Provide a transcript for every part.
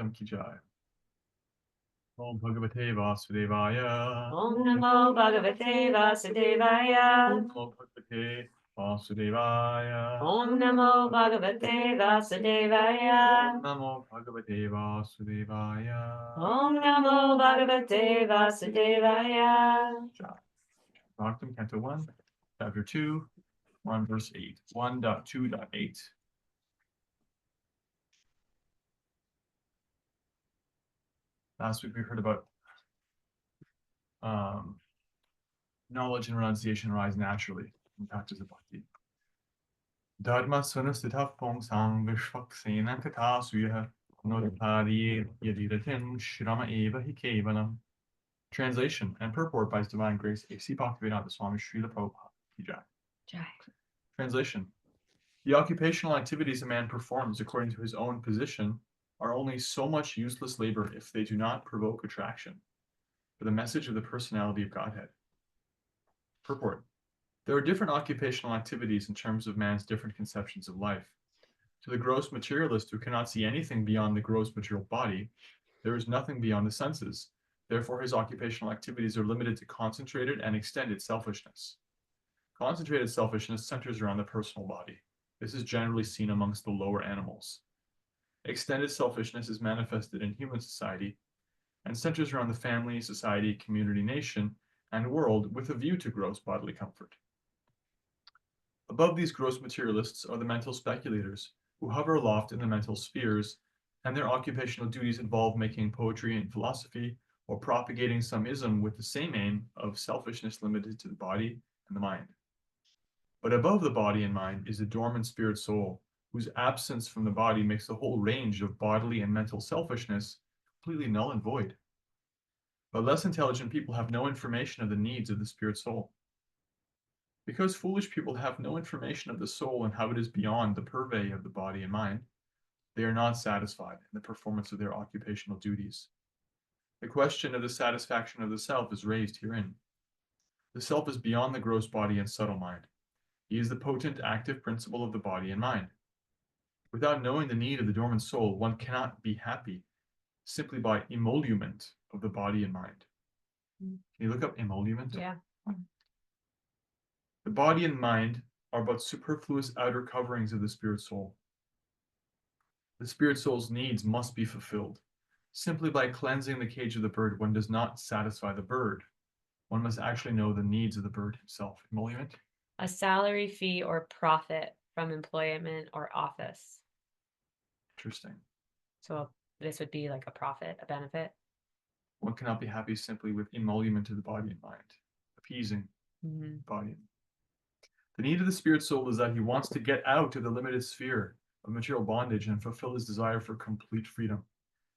Bhagavatam ki jai. Om Bhagavate Vasudevaya. Om Namo Bhagavate Vasudevaya. Om Namo Bhagavate Vasudevaya. Om Namo Bhagavate Vasudevaya. Om Namo Bhagavate Vasudevaya. Om Namo Bhagavate Vasudevaya. Jai. Bhagavatam Canto 1, Chapter 2, 1 verse 8. 1.2.8. Last week we heard about knowledge and renunciation arise naturally in practice of bhakti. Dharma sunastita pungsang vishvaksena katha suya nodapadi yadiratim shrama eva hi kevalam. Translation and purport by His Divine Grace A.C. Bhaktivedanta Swami Srila Prabhupada Ki Jai. Jai. Translation. The occupational activities a man performs according to his own position are only so much useless labor if they do not provoke attraction for the message of the personality of Godhead. Purport. There are different occupational activities in terms of man's different conceptions of life. To the gross materialist who cannot see anything beyond the gross material body, there is nothing beyond the senses. Therefore, his occupational activities are limited to concentrated and extended selfishness. Concentrated selfishness centers around the personal body. This is generally seen amongst the lower animals. Extended selfishness is manifested in human society and centers around the family, society, community, nation, and world with a view to gross bodily comfort. Above these gross materialists are the mental speculators, who hover aloft in the mental spheres, and their occupational duties involve making poetry and philosophy, or propagating some ism with the same aim of selfishness limited to the body and the mind. But above the body and mind is the dormant spirit soul, whose absence from the body makes the whole range of bodily and mental selfishness completely null and void. But less intelligent people have no information of the needs of the spirit soul. Because foolish people have no information of the soul and how it is beyond the purvey of the body and mind, they are not satisfied in the performance of their occupational duties. The question of the satisfaction of the self is raised herein. The self is beyond the gross body and subtle mind. He is the potent active principle of the body and mind. Without knowing the need of the dormant soul, one cannot be happy simply by emolument of the body and mind. Can you look up emolument? Yeah. The body and mind are but superfluous outer coverings of the spirit soul. The spirit soul's needs must be fulfilled. Simply by cleansing the cage of the bird, one does not satisfy the bird. One must actually know the needs of the bird himself. Emolument? A salary, fee, or profit from employment or office. Interesting. So this would be like a profit, a benefit. One cannot be happy simply with emolument of the body and mind, appeasing the body. The need of the spirit soul is that he wants to get out of the limited sphere of material bondage and fulfill his desire for complete freedom.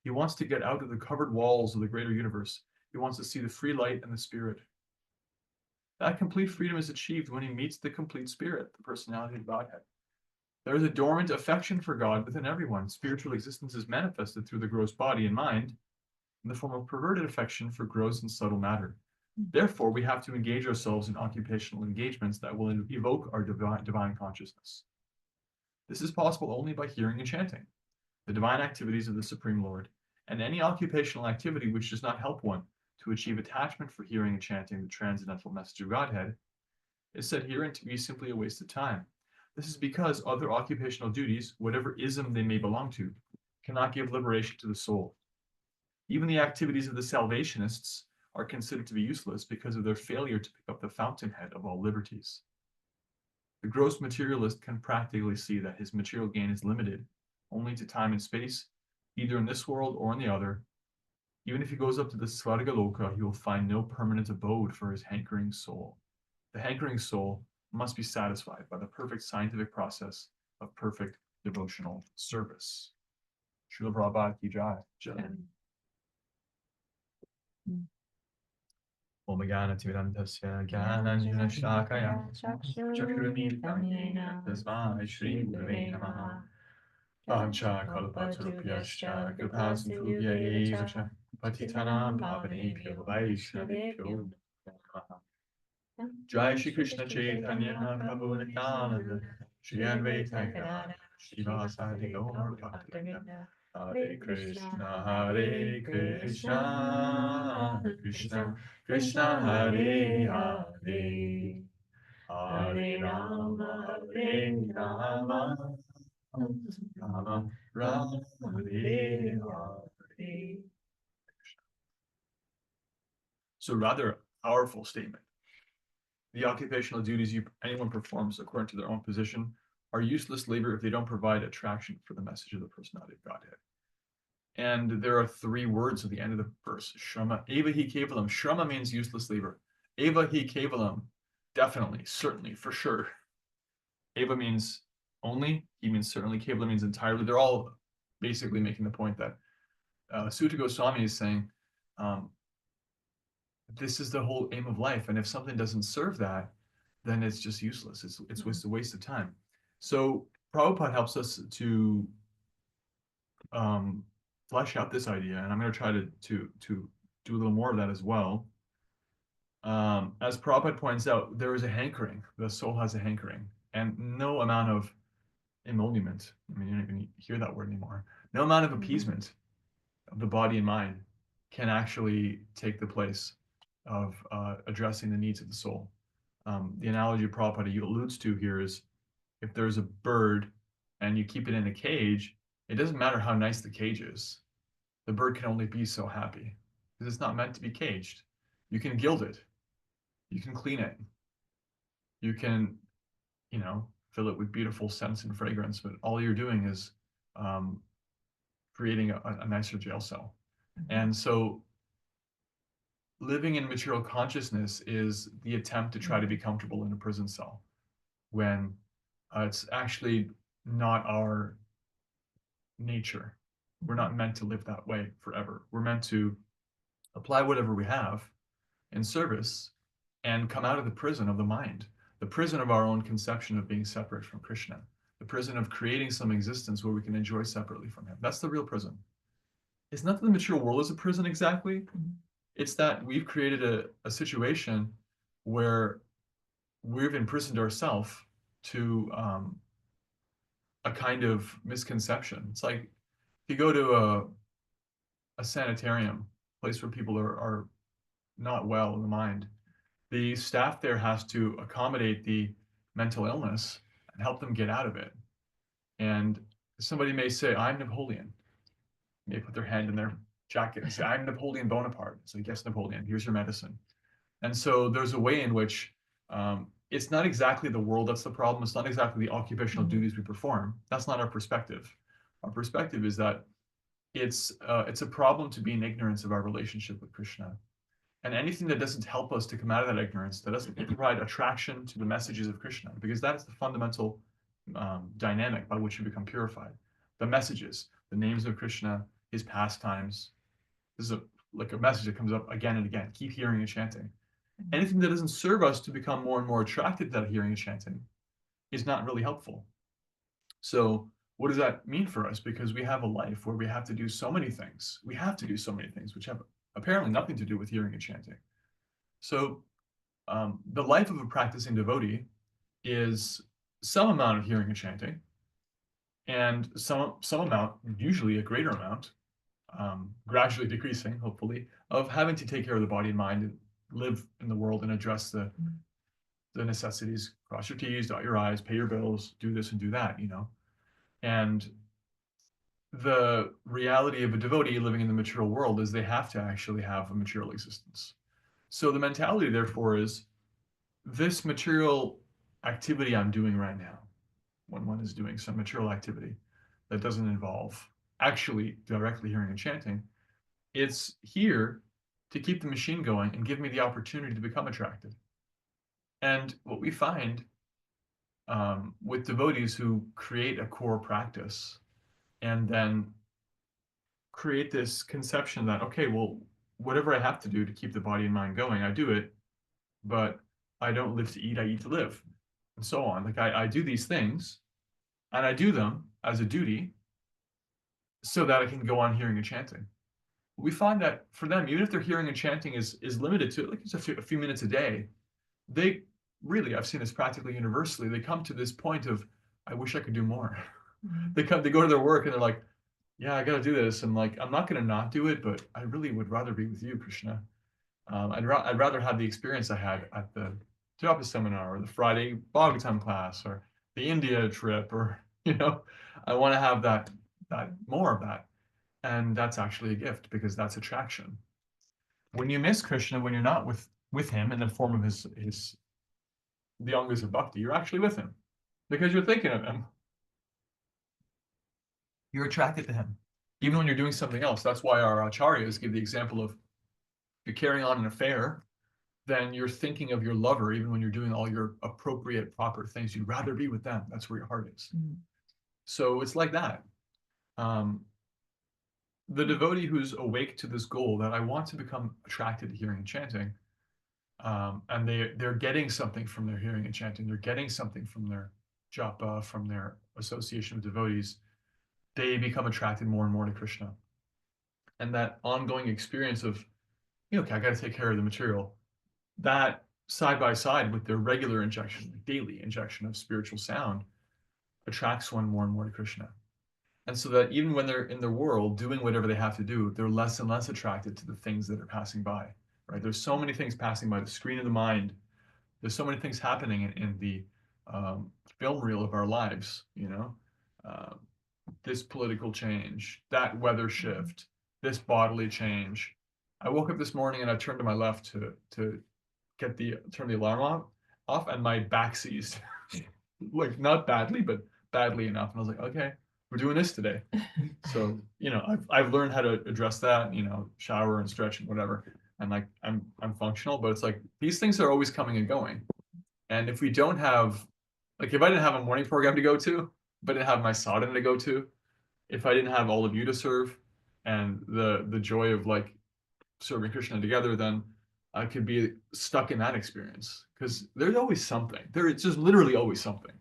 He wants to get out of the covered walls of the greater universe. He wants to see the free light and the spirit. That complete freedom is achieved when he meets the complete spirit, the personality of Godhead. There is a dormant affection for God within everyone. Spiritual existence is manifested through the gross body and mind in the form of perverted affection for gross and subtle matter. Therefore, we have to engage ourselves in occupational engagements that will evoke our divine consciousness. This is possible only by hearing and chanting the divine activities of the Supreme Lord, and any occupational activity which does not help one to achieve attachment for hearing and chanting the transcendental message of Godhead is said herein to be simply a waste of time. This is because other occupational duties, whatever ism they may belong to, cannot give liberation to the soul. Even the activities of the Salvationists are considered to be useless because of their failure to pick up the fountainhead of all liberties. The gross materialist can practically see that his material gain is limited only to time and space, either in this world or in the other. Even if he goes up to the Svargaloka, he will find no permanent abode for his hankering soul. The hankering soul must be satisfied by the perfect scientific process of perfect devotional service. Srila Prabhupada Ki Jai. Om Gyanativedantasya Gyananjanashakaya Chakramilitam Yena Tasmai Shri Gurave Namaha Pancha Kalpatarupyascha Kripasinthubhya Eva Cha Patitanam Pavanebhyo Vaishnavibhyo Namaha. Jai Shri Krishna Chaitanya Prabhu Nityananda Shri Advaita Gadadhara Shri Vasadi Gaur Bhaktivinoda Hare Krishna, Hare Krishna, Krishna Krishna, Hare Hare, Hare Rama, Hare Rama, Rama Rama, Hare Hare. So rather powerful statement. The occupational duties anyone performs according to their own position are useless labor if they don't provide attraction for the message of the personality of Godhead. And there are 3 words at the end of the verse. Shrama, eva hi kevalam. Shrama means useless labor. Eva hi kevalam, definitely, certainly, for sure. Eva means only, he means certainly, kevalam means entirely. They're all basically making the point that Sutta Goswami is saying, this is the whole aim of life. And if something doesn't serve that, then it's just useless. It's a waste of time. So Prabhupada helps us to flesh out this idea, and I'm going to try to do a little more of that as well. As Prabhupada points out, there is a hankering. The soul has a hankering, and no amount of emolument, I mean, you don't even hear that word anymore, no amount of appeasement of the body and mind can actually take the place of addressing the needs of the soul. The analogy Prabhupada alludes to here is, if there's a bird and you keep it in a cage, it doesn't matter how nice the cage is. The bird can only be so happy because it's not meant to be caged. You can gild it. You can clean it. You can, fill it with beautiful scents and fragrance, but all you're doing is creating a nicer jail cell. And so living in material consciousness is the attempt to try to be comfortable in a prison cell when it's actually not our nature. We're not meant to live that way forever. We're meant to apply whatever we have in service and come out of the prison of the mind, the prison of our own conception of being separate from Krishna, the prison of creating some existence where we can enjoy separately from him. That's the real prison. It's not that the material world is a prison exactly. It's that we've created a situation where we've imprisoned ourselves to a kind of misconception. It's like if you go to a sanitarium, place where people are not well in the mind, the staff there has to accommodate the mental illness and help them get out of it. And somebody may say, I'm Napoleon. They put their hand in their jacket and say, I'm Napoleon Bonaparte. It's like, yes, Napoleon, here's your medicine. And so there's a way in which it's not exactly the world that's the problem. It's not exactly the occupational duties we perform. That's not our perspective. Our perspective is that it's a problem to be in ignorance of our relationship with Krishna. And anything that doesn't help us to come out of that ignorance, that doesn't provide attraction to the messages of Krishna, because that's the fundamental dynamic by which we become purified. The messages, the names of Krishna, his pastimes. This is like a message that comes up again and again. Keep hearing and chanting. Anything that doesn't serve us to become more and more attracted to that hearing and chanting is not really helpful. So what does that mean for us? Because we have a life where we have to do so many things. We have to do so many things, which have apparently nothing to do with hearing and chanting. So the life of a practicing devotee is some amount of hearing and chanting, and some amount, usually a greater amount, gradually decreasing, hopefully, of having to take care of the body and mind and live in the world and address the necessities, cross your T's, dot your I's, pay your bills, do this and do that, And the reality of a devotee living in the material world is they have to actually have a material existence. So the mentality, therefore, is this material activity I'm doing right now, when one is doing some material activity that doesn't involve actually directly hearing and chanting, it's here to keep the machine going and give me the opportunity to become attracted. And what we find with devotees who create a core practice and then create this conception that, okay, well, whatever I have to do to keep the body and mind going, I do it, but I don't live to eat, I eat to live, and so on. Like I do these things, and I do them as a duty so that I can go on hearing and chanting. We find that for them, even if their hearing and chanting is limited to like just a few minutes a day, they really, I've seen this practically universally, they come to this point of, I wish I could do more. They go to their work and they're like, yeah, I got to do this. And like, I'm not going to not do it, but I really would rather be with you, Krishna. I'd rather have the experience I had at the Japa seminar or the Friday Bhagavatam class or the India trip, or, I want to have that more of that. And that's actually a gift because that's attraction. When you miss Krishna, when you're not with him in the form of his the Angas of Bhakti, you're actually with him because you're thinking of him. You're attracted to him, even when you're doing something else. That's why our acharyas give the example of, if you're carrying on an affair, then you're thinking of your lover even when you're doing all your appropriate, proper things. You'd rather be with them. That's where your heart is. Mm-hmm. So it's like that. The devotee who's awake to this goal that I want to become attracted to hearing and chanting, and they're getting something from their hearing and chanting, they're getting something from their japa, from their association with devotees, they become attracted more and more to Krishna. And that ongoing experience of, okay, I got to take care of the material, that side by side with their regular injection, like daily injection of spiritual sound, attracts one more and more to Krishna. And so that even when they're in the world doing whatever they have to do, they're less and less attracted to the things that are passing by, right? There's so many things passing by the screen of the mind. There's so many things happening in the film reel of our lives, uh, this political change, that weather shift, this bodily change. I woke up this morning and I turned to my left to turn the alarm off, and my back seized. Like, not badly, but badly enough. And I was like, okay, we're doing this today. So, I've learned how to address that, shower and stretch and whatever. And like, I'm functional, but it's like these things are always coming and going. And if we don't have, like, if I didn't have a morning program to go to, if I didn't have my sadhana to go to, if I didn't have all of you to serve, and the joy of like serving Krishna together, then I could be stuck in that experience, because there's always something. It's just literally always something.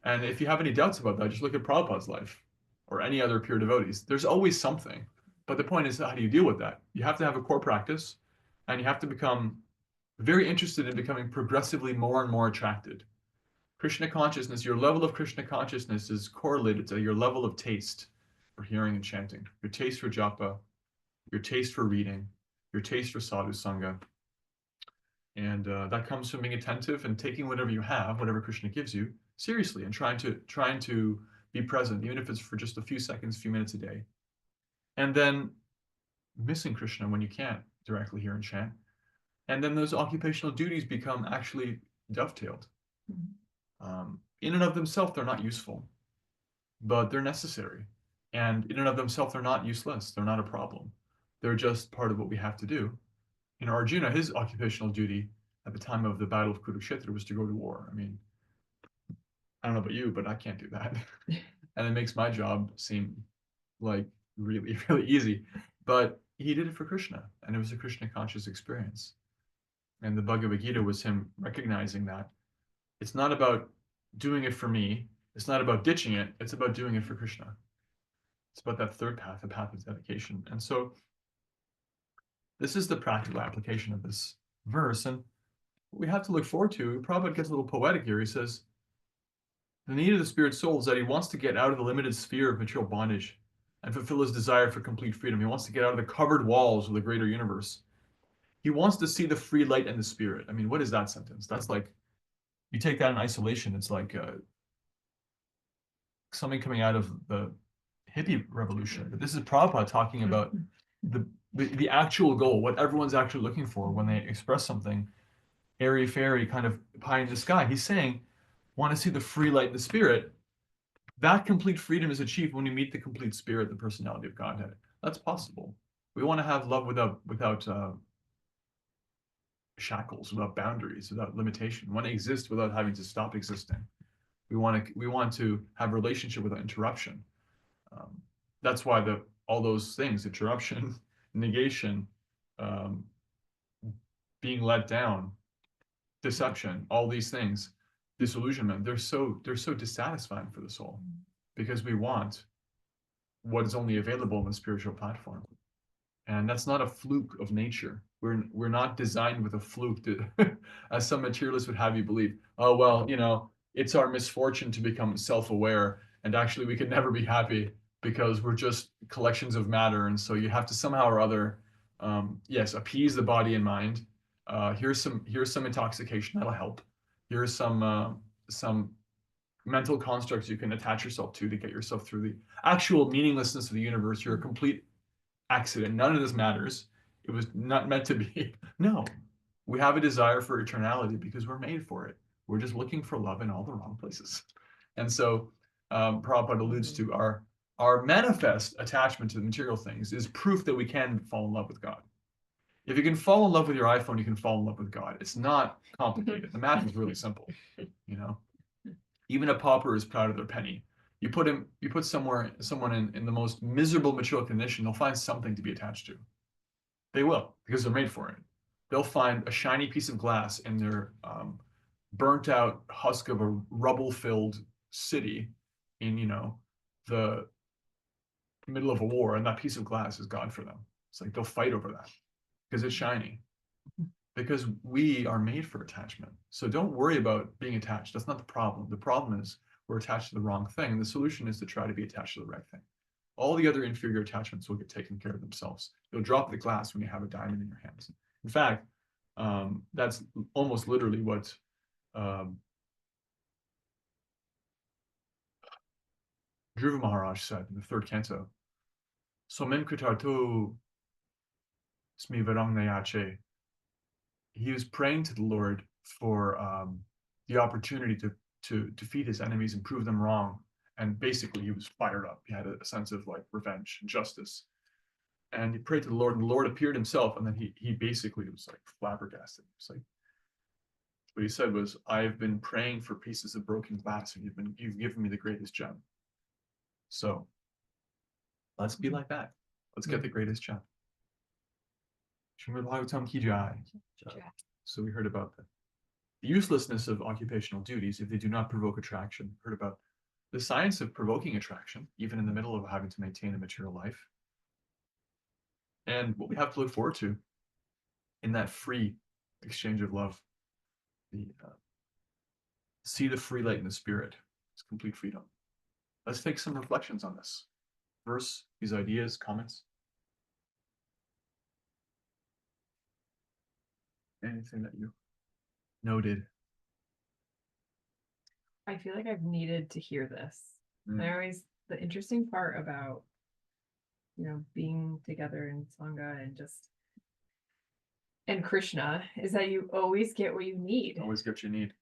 And if you have any doubts about that, just look at Prabhupada's life or any other pure devotees. There's always something. But the point is, how do you deal with that? You have to have a core practice, and you have to become very interested in becoming progressively more and more attracted. Krishna consciousness, your level of Krishna consciousness is correlated to your level of taste for hearing and chanting, your taste for japa, your taste for reading, your taste for sadhu sangha. And that comes from being attentive and taking whatever you have, whatever Krishna gives you, seriously, and trying to be present, even if it's for just a few seconds, a few minutes a day. And then missing Krishna when you can't directly hear and chant. And then those occupational duties become actually dovetailed. In and of themselves, they're not useful, but they're necessary. And in and of themselves, they're not useless. They're not a problem. They're just part of what we have to do. Arjuna, his occupational duty at the time of the Battle of Kurukshetra was to go to war. I mean, I don't know about you, but I can't do that. And it makes my job seem like really, really easy. But he did it for Krishna, and it was a Krishna conscious experience. And the Bhagavad Gita was him recognizing that it's not about doing it for me. It's not about ditching it. It's about doing it for Krishna. It's about that third path, the path of dedication. And so this is the practical application of this verse. And what we have to look forward to, Prabhupada gets a little poetic here. He says, the need of the spirit soul is that he wants to get out of the limited sphere of material bondage and fulfill his desire for complete freedom. He wants to get out of the covered walls of the greater universe. He wants to see the free light and the spirit. I mean, what is that sentence? That's like, you take that in isolation, it's like something coming out of the hippie revolution. But this is Prabhupada talking about the actual goal, what everyone's actually looking for when they express something airy-fairy, kind of pie in the sky. He's saying, want to see the free light and the spirit. That complete freedom is achieved when you meet the complete spirit, the personality of Godhead. That's possible. We want to have love without shackles, without boundaries, without limitation. We want to exist without having to stop existing. We want to have a relationship without interruption. That's why all those things, interruption, negation, being let down, deception, all these things, disillusionment, they're so dissatisfying for the soul, because we want what is only available on the spiritual platform. And that's not a fluke of nature. We're not designed with a fluke to, as some materialists would have you believe, oh, well, it's our misfortune to become self-aware, and actually we can never be happy. because we're just collections of matter, and so you have to somehow or other, yes, appease the body and mind. Here's some intoxication that'll help. Here's some mental constructs you can attach yourself to get yourself through the actual meaninglessness of the universe. You're a complete accident. None of this matters. It was not meant to be. No, we have a desire for eternality because we're made for it. We're just looking for love in all the wrong places. And so Prabhupada alludes to our manifest attachment to the material things is proof that we can fall in love with God. If you can fall in love with your iPhone, you can fall in love with God. It's not complicated. The math is really simple, you know. Even a pauper is proud of their penny. You put someone in the most miserable material condition, they'll find something to be attached to. They will, because they're made for it. They'll find a shiny piece of glass in their burnt out husk of a rubble filled city in, the middle of a war, and that piece of glass is God for them. It's like they'll fight over that because it's shiny. Because we are made for attachment. So don't worry about being attached. That's not the problem. The problem is we're attached to the wrong thing. And the solution is to try to be attached to the right thing. All the other inferior attachments will get taken care of themselves. You'll drop the glass when you have a diamond in your hands. In fact, that's almost literally what Dhruva Maharaj said in the third canto. Somen kritarto smi varangnayache. He was praying to the Lord for the opportunity to defeat his enemies and prove them wrong. And basically, he was fired up. He had a sense of like revenge and justice. And he prayed to the Lord, and the Lord appeared himself. And then he basically was like flabbergasted. It's like what he said was, "I've been praying for pieces of broken glass, and you've given me the greatest gem. So let's be like that. Let's get the greatest gem." So we heard about the uselessness of occupational duties if they do not provoke attraction. Heard about the science of provoking attraction, even in the middle of having to maintain a material life. And what we have to look forward to in that free exchange of love. See the free light in the spirit. It's complete freedom. Let's take some reflections on this verse, these ideas, comments. Anything that you noted? I feel like I've needed to hear this. The interesting part about, being together in Sangha and Krishna is that you always get what you need. Always get what you need.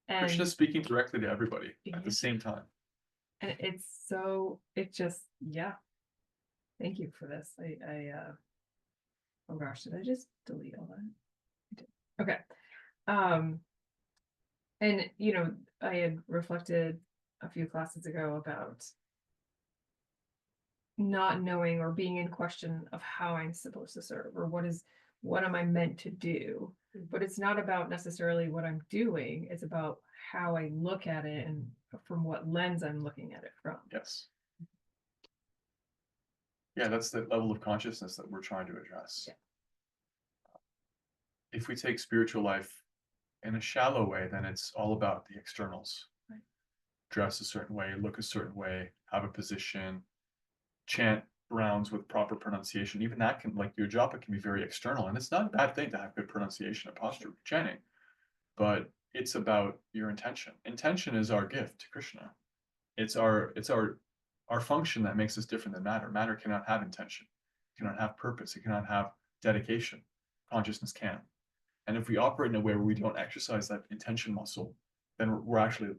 And Krishna speaking directly to everybody at the same time. And yeah. Thank you for this. Oh gosh, did I just delete all that? I did. Okay. And I had reflected a few classes ago about not knowing or being in question of how I'm supposed to serve or what am I meant to do. But it's not about necessarily what I'm doing. It's about how I look at it and from what lens I'm looking at it from. Yes. Yeah, that's the level of consciousness that we're trying to address. Yeah. If we take spiritual life in a shallow way, then it's all about the externals. Right. Dress a certain way, look a certain way, have a position, chant rounds with proper pronunciation. Even that can, like your japa can be very external. And it's not a bad thing to have good pronunciation and posture chanting, but it's about your intention. Intention is our gift to Krishna. It's our function that makes us different than matter. Matter cannot have intention. It cannot have purpose. It cannot have dedication. Consciousness can. And if we operate in a way where we don't exercise that intention muscle, then we're actually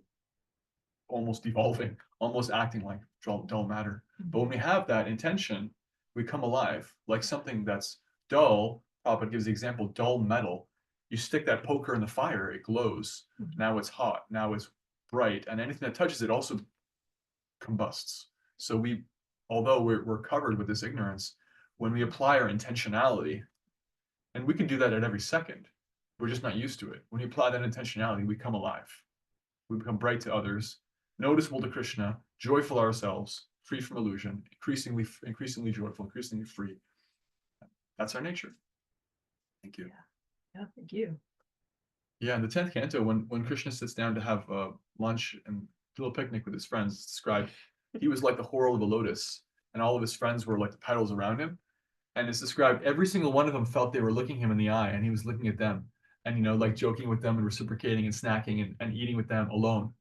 almost evolving, almost acting like dull matter. But when we have that intention, we come alive like something that's dull. Prabhupada gives the example, dull metal. You stick that poker in the fire, it glows. Now it's hot, now it's bright, and anything that touches it also combusts. So although we're covered with this ignorance, when we apply our intentionality, and we can do that at every second, we're just not used to it. When we apply that intentionality, we come alive. We become bright to others, noticeable to Krishna, joyful ourselves, free from illusion, increasingly joyful, increasingly free. That's our nature. Thank you. Yeah, thank you. Yeah, in the 10th canto, when Krishna sits down to have lunch and a little picnic with his friends, it's described he was like the whorl of a lotus, and all of his friends were like the petals around him. And it's described every single one of them felt they were looking him in the eye, and he was looking at them, and like joking with them and reciprocating and snacking and eating with them alone.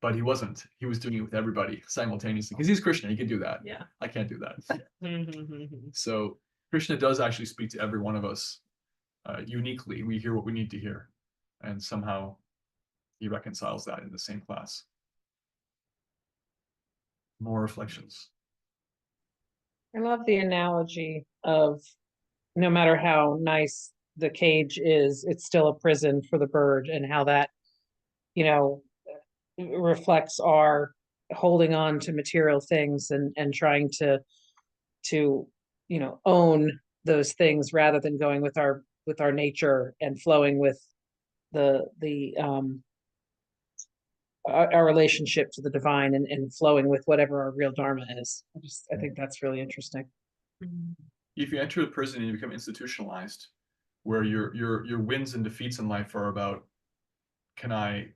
But he wasn't. He was doing it with everybody simultaneously because he's Krishna. He can do that. Yeah. I can't do that. So Krishna does actually speak to every one of us uniquely. We hear what we need to hear, and somehow he reconciles that in the same class. More reflections. I love the analogy of no matter how nice the cage is, it's still a prison for the bird, and how that, you know, reflects our holding on to material things and trying to, own those things rather than going with our nature and flowing with the our relationship to the divine and flowing with whatever our real dharma is. I think that's really interesting. If you enter a prison and you become institutionalized, where your wins and defeats in life are about, can I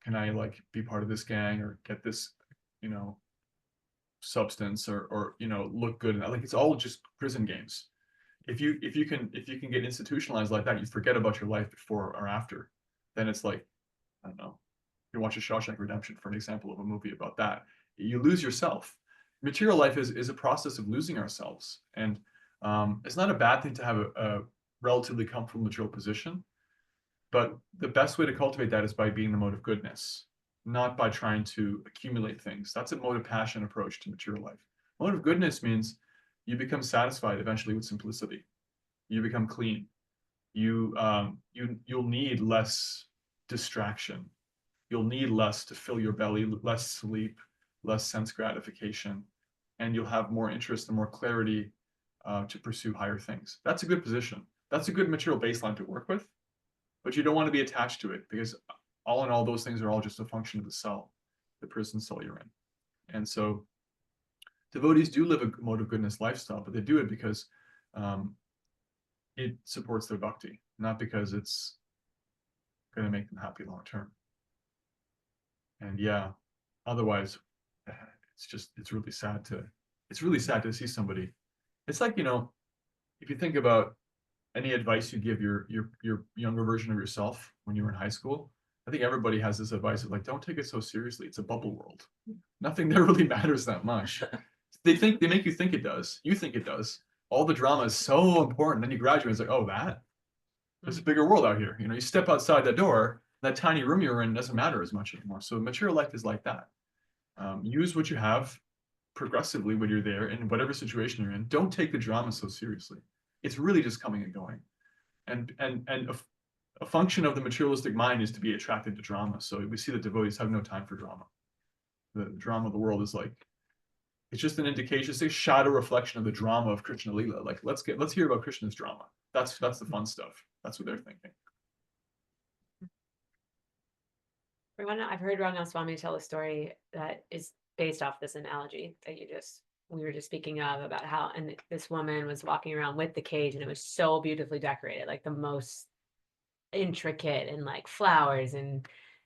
like be part of this gang or get this, substance or look good, and like it's all just prison games. If you can get institutionalized like that, you forget about your life before or after. Then it's like, I don't know. You watch a Shawshank Redemption for an example of a movie about that. You lose yourself. Material life is a process of losing ourselves, and it's not a bad thing to have a relatively comfortable material position. But the best way to cultivate that is by being the mode of goodness, not by trying to accumulate things. That's a mode of passion approach to material life. Mode of goodness means you become satisfied eventually with simplicity. You become clean. You'll need less distraction. You'll need less to fill your belly, less sleep, less sense gratification, and you'll have more interest and more clarity to pursue higher things. That's a good position. That's a good material baseline to work with. But you don't want to be attached to it, because all in all, those things are all just a function of the cell, the prison cell you're in. And so devotees do live a mode of goodness lifestyle, but they do it because it supports their bhakti, not because it's going to make them happy long term. And yeah, otherwise, it's really sad to see somebody. It's like, if you think about any advice you give your younger version of yourself when you were in high school, I think everybody has this advice of like, don't take it so seriously. It's a bubble world. Nothing there really matters that much. They make you think it does. You think it does. All the drama is so important. Then you graduate, it's like, oh, there's a bigger world out here. You step outside that door, that tiny room you're in doesn't matter as much anymore. So material life is like that. Use what you have progressively when you're there in whatever situation you're in. Don't take the drama so seriously. It's really just coming and going. And a function of the materialistic mind is to be attracted to drama. So we see that devotees have no time for drama. The drama of the world is like, it's just an indication, it's a shadow reflection of the drama of Krishna Lila. Like, let's hear about Krishna's drama. That's the fun stuff. That's what they're thinking. I've heard Rana Swami tell a story that is based off this analogy that we were just speaking of, about how, and this woman was walking around with the cage, and it was so beautifully decorated, like the most intricate, and like flowers and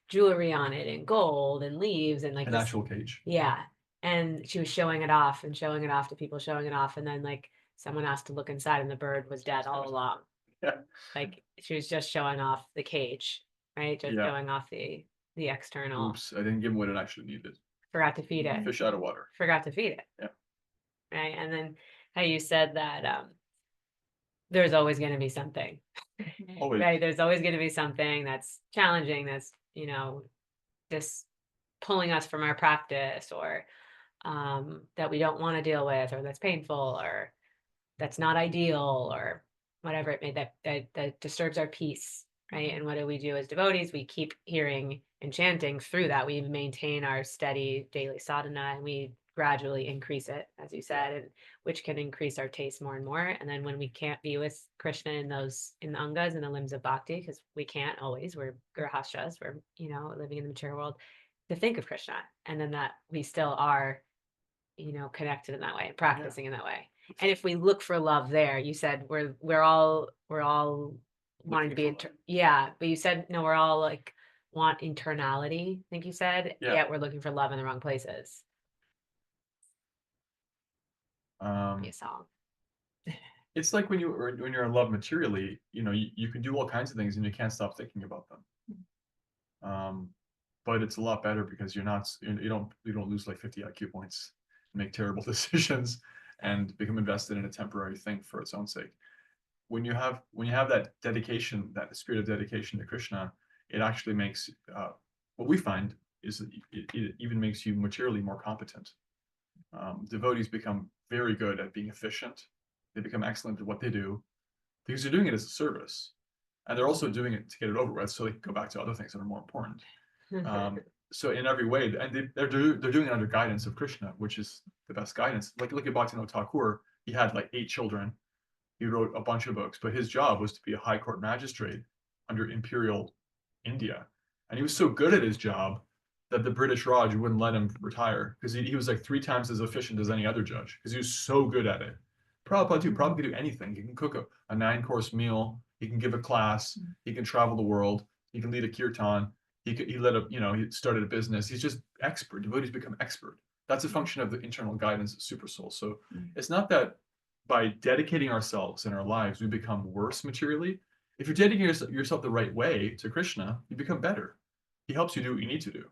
jewelry on it and gold and leaves and like An actual cage. Yeah. And she was showing it off to people, showing it off. And then like someone asked to look inside, and the bird was dead all along. Yeah. Like she was just showing off the cage, right? Just showing off the external. Oops, I didn't give him what it actually needed. Forgot to feed it. Fish out of water. Forgot to feed it. Yeah. Right. And then how you said that there's always going to be something. Always. Right. There's always going to be something that's challenging, that's, just pulling us from our practice, or that we don't want to deal with, or that's painful, or that's not ideal, or whatever it may that disturbs our peace. Right. And what do we do as devotees? We keep hearing and chanting through that. We maintain our steady daily sadhana, and we gradually increase it, as you said, and which can increase our taste more and more. And then when we can't be with Krishna in the angas and the limbs of bhakti, because we can't always, we're grihastras, we're living in the material world, to think of Krishna, and then that we still are connected in that way, practicing in that way. And if we look for love there, you said we're all wanting to be but you said no, we're all like want internality, I think you said. Yet we're looking for love in the wrong places. Be a song. It's like when you're in love materially, you can do all kinds of things and you can't stop thinking about them. But it's a lot better because you don't lose like 50 IQ points, make terrible decisions, and become invested in a temporary thing for its own sake. When you have that dedication, that spirit of dedication to Krishna, it actually makes what we find is that it even makes you materially more competent. Devotees become very good at being efficient. They become excellent at what they do because they're doing it as a service, and they're also doing it to get it over with, so they can go back to other things that are more important. So in every way, and they're doing it under guidance of Krishna, which is the best guidance. Like look at Bhaktivinoda Thakur. He had like 8 children. He wrote a bunch of books, but his job was to be a high court magistrate under imperial India, and he was so good at his job that the British Raj wouldn't let him retire because he was like 3 times as efficient as any other judge because he was so good at it. Prabhupada too. Prabhupada can do anything. He can cook a 9-course meal. He can give a class. He can travel the world. He can lead a kirtan. He started a business. He's just expert. Devotees become expert. That's a function of the internal guidance of Super Soul. So it's not that by dedicating ourselves in our lives, we become worse materially. If you're dedicating yourself the right way to Krishna, you become better. He helps you do what you need to do.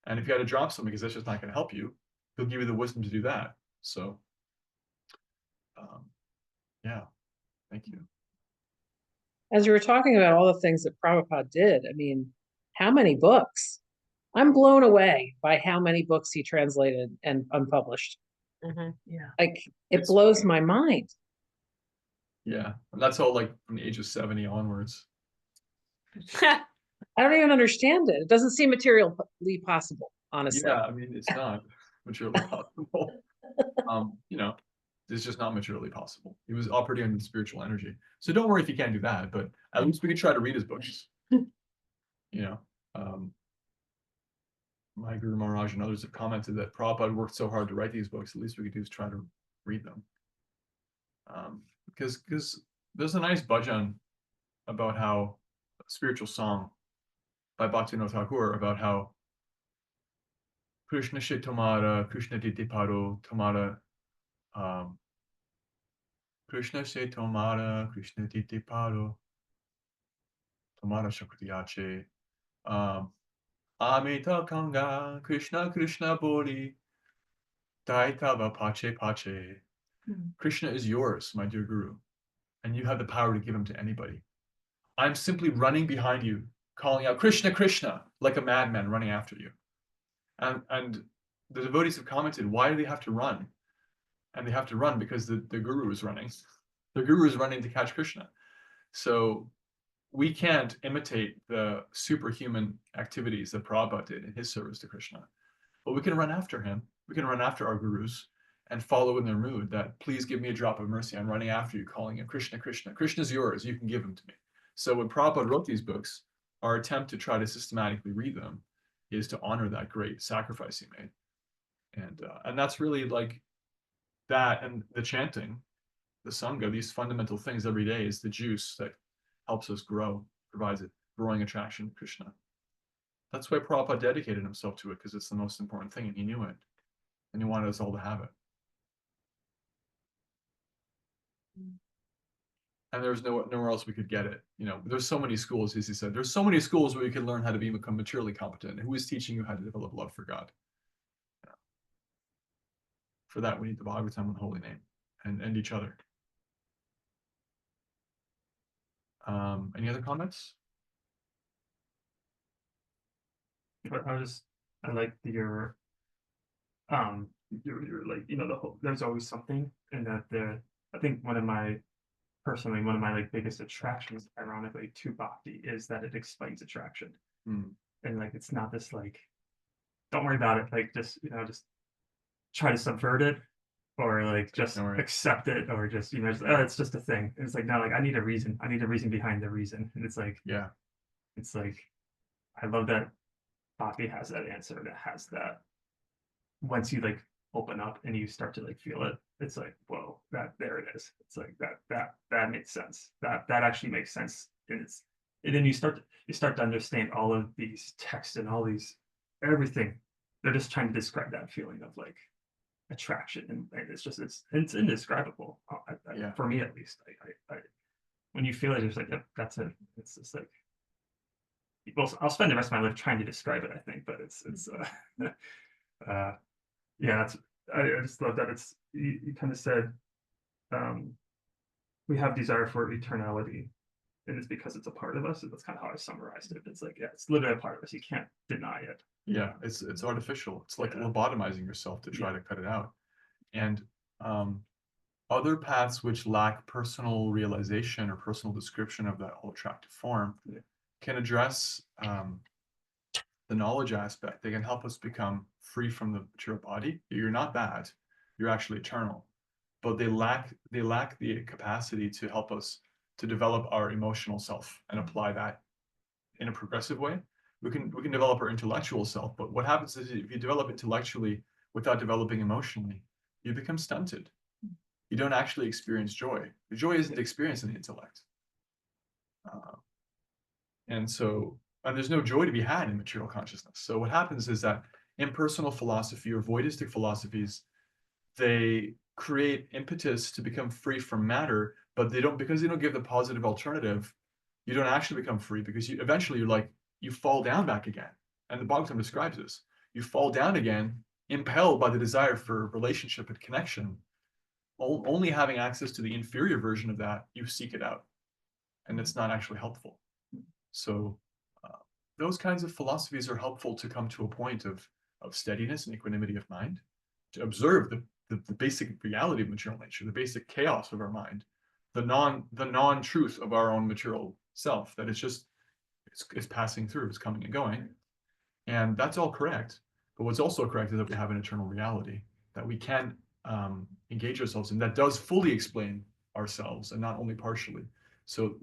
And if you had to drop something because that's just not going to help you, he'll give you the wisdom to do that. So, yeah, thank you. As you were talking about all the things that Prabhupada did, I mean, how many books? I'm blown away by how many books he translated and unpublished. Yeah. Like, it blows my mind. Yeah, and that's all like from the age of 70 onwards. I don't even understand it. It doesn't seem materially possible, honestly. Yeah, I mean, it's not materially possible. It's just not materially possible. He was operating under spiritual energy. So don't worry if you can't do that, but at least we could try to read his books. My Guru Maharaj and others have commented that Prabhupada worked so hard to write these books, at least we could do is try to read them. Because there's a nice bhajan about how a spiritual song by Bhaktivinoda Thakur about how Krishna she tomara, Krishna dite paro, tomara, Krishna she tomara, Krishna dite paro, tomara shaktiyache, Amita Kanga, Krishna Krishna Boli, Daitava Pache Pache. Krishna is yours, my dear Guru, and you have the power to give him to anybody. I'm simply running behind you, calling out, Krishna, Krishna, like a madman running after you. And the devotees have commented, why do they have to run? And they have to run because the Guru is running. The Guru is running to catch Krishna. So we can't imitate the superhuman activities that Prabhupada did in his service to Krishna. But we can run after him. We can run after our gurus and follow in their mood that, please give me a drop of mercy. I'm running after you, calling him Krishna, Krishna. Krishna's yours. You can give him to me. So when Prabhupada wrote these books, our attempt to try to systematically read them is to honor that great sacrifice he made. And that's really like that, and the chanting, the Sangha, these fundamental things every day is the juice that helps us grow, provides a growing attraction to Krishna. That's why Prabhupada dedicated himself to it, because it's the most important thing, and he knew it. And he wanted us all to have it. And there's nowhere else we could get it. There's so many schools, as he said, there's so many schools where you can learn how to become materially competent. And who is teaching you how to develop love for God? For that, we need the Bhagavatam and Holy Name and each other. Any other comments? I like your like, the whole, there's always something, and that I think one of my like biggest attractions, ironically, to bhakti is that it explains attraction. And like, it's not this like, don't worry about it, like just try to subvert it, or like just accept it, or just it's just a thing. And it's like, no, like I need a reason behind the reason. And it's like, yeah, it's like, I love that bhakti has that answer, that has that, once you like open up and you start to like feel it, it's like, whoa, there it is. It's like that makes sense. That actually makes sense. And then you start to understand all of these texts and all these everything. They're just trying to describe that feeling of like attraction, and it's indescribable. Yeah. For me at least. When you feel it, it's like that's it. It's just like, well, I'll spend the rest of my life trying to describe it, I think, but it's yeah, I just love that you kind of said, um, we have desire for eternality, and it's because it's a part of us. And that's kind of how I summarized it. It's like, yeah, it's literally a part of us. You can't deny it. Yeah, it's artificial. It's like Yeah. lobotomizing yourself to try Yeah. to cut it out. And other paths which lack personal realization or personal description of that all attractive form Yeah. can address the knowledge aspect. They can help us become free from the material body. You're not bad. You're actually eternal. But they lack the capacity to help us to develop our emotional self and apply that in a progressive way. We can develop our intellectual self, but what happens is if you develop intellectually without developing emotionally, you become stunted. You don't actually experience joy. The joy isn't experienced in the intellect. And there's no joy to be had in material consciousness. So what happens is that impersonal philosophy or voidistic philosophies, they create impetus to become free from matter, but because they don't give the positive alternative, you don't actually become free, because eventually you fall down back again. And the Bhagavatam describes this. You fall down again, impelled by the desire for relationship and connection. Only having access to the inferior version of that, you seek it out. And it's not actually helpful. So those kinds of philosophies are helpful to come to a point of steadiness and equanimity of mind, to observe the basic reality of material nature, the basic chaos of our mind, the non-truth of our own material self, that it's passing through, it's coming and going. And that's all correct. But what's also correct is that we have an eternal reality that we can engage ourselves in, that does fully explain ourselves and not only partially. So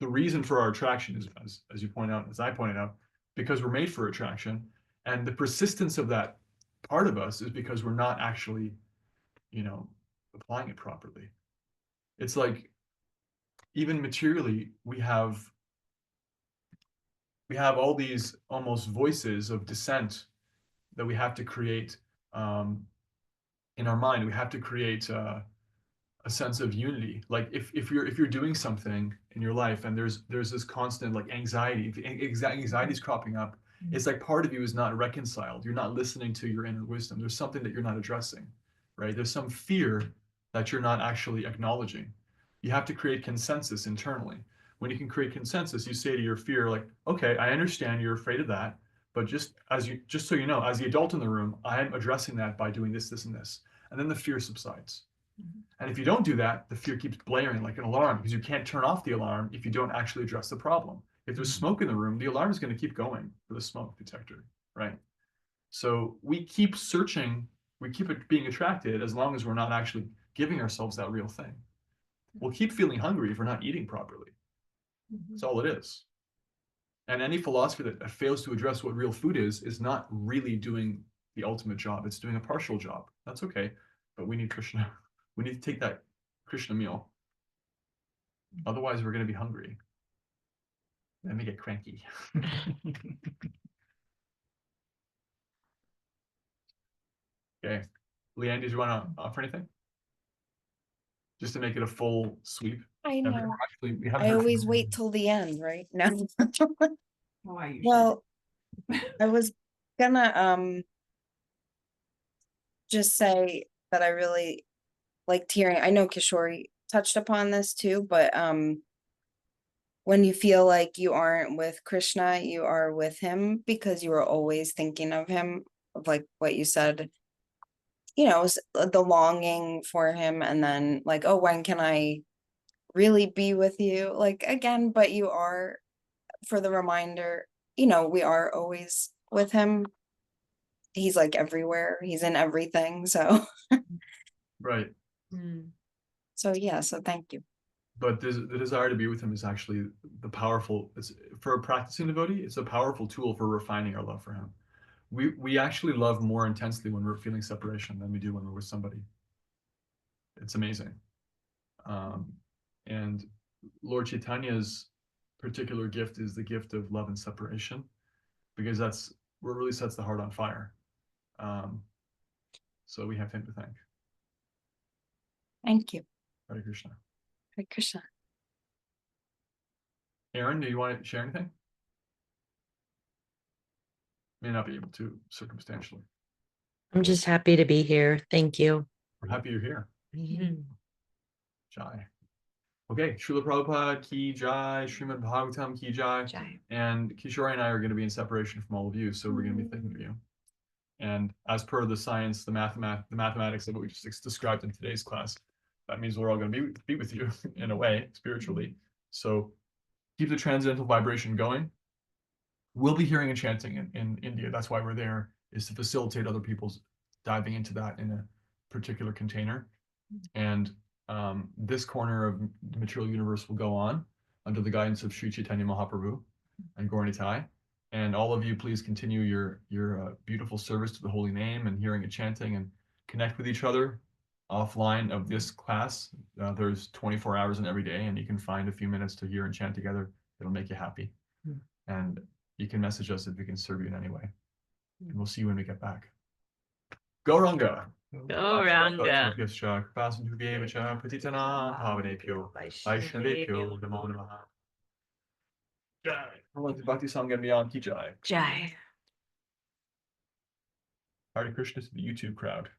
the reason for our attraction is, as you point out, as I pointed out, because we're made for attraction. And the persistence of that part of us is because we're not actually, applying it properly. It's like, even materially, we have all these almost voices of dissent that we have to create in our mind. We have to create a sense of unity. Like if you're doing something in your life and there's this constant like anxiety is cropping up, it's like part of you is not reconciled. You're not listening to your inner wisdom. There's something that you're not addressing, right? There's some fear that you're not actually acknowledging. You have to create consensus internally. When you can create consensus, you say to your fear, like, okay, I understand you're afraid of that, but just so you know, as the adult in the room, I am addressing that by doing this, this, and this. And then the fear subsides. And if you don't do that, the fear keeps blaring like an alarm, because you can't turn off the alarm if you don't actually address the problem. If there's smoke in the room, the alarm is going to keep going for the smoke detector, right? So we keep searching, we keep being attracted as long as we're not actually giving ourselves that real thing. We'll keep feeling hungry if we're not eating properly. That's all it is. And any philosophy that fails to address what real food is not really doing the ultimate job. It's doing a partial job. That's okay, but we need Krishna. We need to take that Krishna meal. Otherwise, we're going to be hungry. Then we get cranky. Okay. Leanne, did you want to offer anything? Just to make it a full sweep? I And know. we haven't I heard from always you. wait till the end, right? No. Oh, I usually. Well, I was gonna just say that I really liked hearing. I know Kishori touched upon this too, but when you feel like you aren't with Krishna, you are with him because you are always thinking of him, of like what you said, the longing for him, and then like, oh, when can I really be with you? Like again, but you are, for the reminder, we are always with him. He's like everywhere. He's in everything. So, Right. so yeah. So thank you. But the desire to be with him is actually for a practicing devotee, it's a powerful tool for refining our love for him. We actually love more intensely when we're feeling separation than we do when we're with somebody. It's amazing. And Lord Chaitanya's particular gift is the gift of love and separation, because that's what really sets the heart on fire. So we have him to thank. Thank you. Hare Krishna. Hare Krishna. Aaron, do you want to share anything? May not be able to circumstantially. I'm just happy to be here. Thank you. We're happy you're here. Mhm. Jai. Okay, Srila Prabhupada ki jai, Srimad Bhagavatam ki jai. Jai. And Kishore and I are going to be in separation from all of you, so we're going to be thinking of you. And as per the science, the mathematics of what we just described in today's class, that means we're all going to be with you in a way, spiritually. So keep the transcendental vibration going. We'll be hearing and chanting in India. That's why we're there, is to facilitate other people's diving into that in a particular container. And this corner of the material universe will go on under the guidance of Sri Chaitanya Mahaprabhu and Gaur Nitai. And all of you, please continue your beautiful service to the holy name and hearing and chanting, and connect with each other offline of this class. There's 24 hours in every day, and you can find a few minutes to hear and chant together. It'll make you happy. And you can message us if we can serve you in any way. And we'll see you when we get back. Gauranga. Gauranga. Vaishnavebhyo namo namaha. Jai. Bhakti Sangam Beyond ki jai. Jai. Hare Krishna to the YouTube crowd.